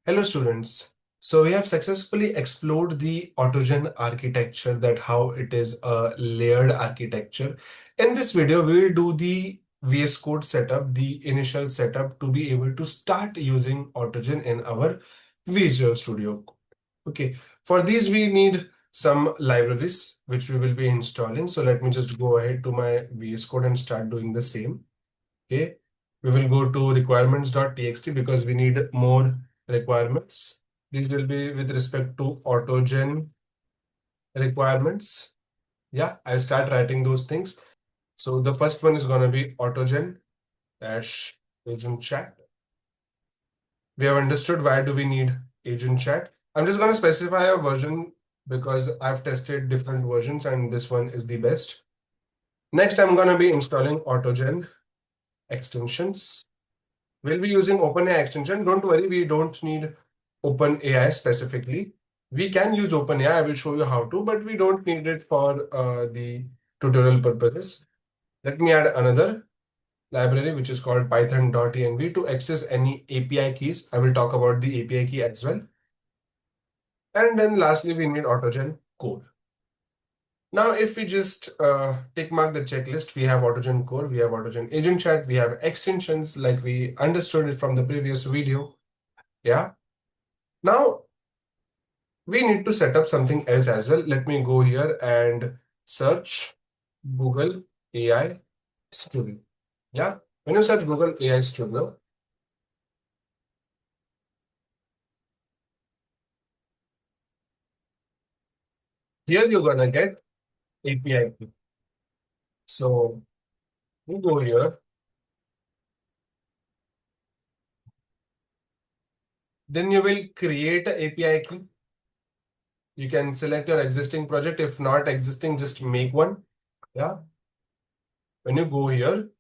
Hello students. So we have successfully explored the Autogen architecture, that how it is a layered architecture. In this video, we will do the VS Code setup, the initial setup to be able to start using Autogen in our Visual Studio. Okay, for these we need some libraries which we will be installing. So let me just go ahead to my VS Code and start doing the same. Okay, we will go to requirements.txt because we need more requirements. These will be with respect to Autogen requirements. Yeah, I'll start writing those things. So the first one is going to be Autogen dash agent chat. We have understood why do we need agent chat. I'm just going to specify a version because I've tested different versions and this one is the best. Next, I'm going to be installing Autogen extensions. We'll be using OpenAI extension. Don't worry, we don't need OpenAI specifically. We can use OpenAI. I will show you how to, but we don't need it for the tutorial purposes. Let me add another library, which is called python.env to access any API keys. I will talk about the API key as well. And then lastly, we need Autogen core. Now, if we just tick mark the checklist, we have Autogen core, we have Autogen agent chat, we have extensions like we understood it from the previous video. Yeah. Now, we need to set up something else as well. Let me go here and search Google AI Studio. Yeah. When you search Google AI Studio, here you're gonna get API key. So you go here, then you will create an API key. You can select your existing project. If not existing, just make one. Yeah. When you go here,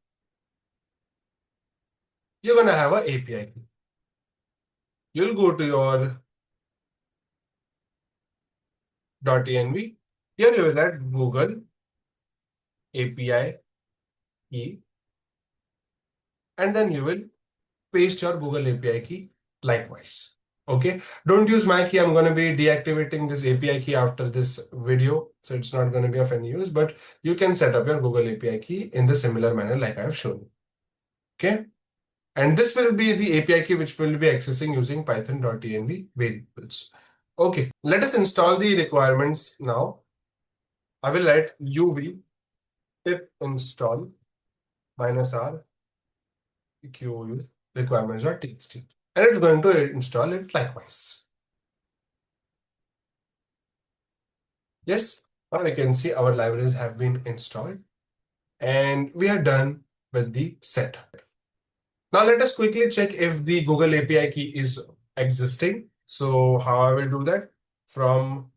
you're gonna have an API key. You'll go to your .env. Here you will add Google API key, and then you will paste your Google API key likewise. Okay, don't use my key. I'm going to be deactivating this API key after this video, so it's not going to be of any use, but you can set up your Google API key in the similar manner like I have shown you. Okay, and this will be the API key which will be accessing using python.env variables. Okay, let us install the requirements now. I will write uv pip install -r qu requirements.txt, and it's going to install it likewise. Yes, now we can see our libraries have been installed and we are done with the setup. Now let us quickly check if the Google API key is existing. So how I will do that? From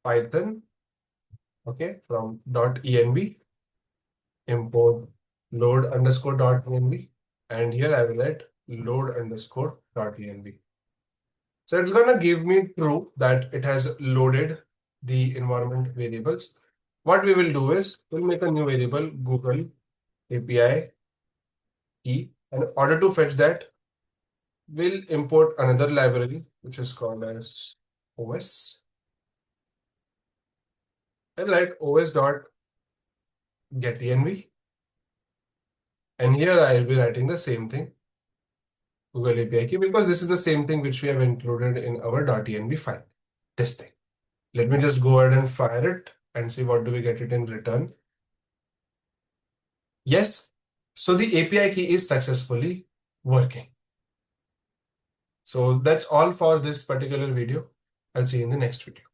Python, okay, from .env, import load_.env, and here I will write load_.env. So it's gonna give me true that it has loaded the environment variables. What we will do is we'll make a new variable Google API key, and in order to fetch that, we'll import another library which is called as OS. And write os.getEnv, and here I will be writing the same thing, Google API key, because this is the same thing which we have included in our .env file. This thing. Let me just go ahead and fire it and see what do we get it in return. Yes, so the API key is successfully working. So that's all for this particular video. I'll see you in the next video.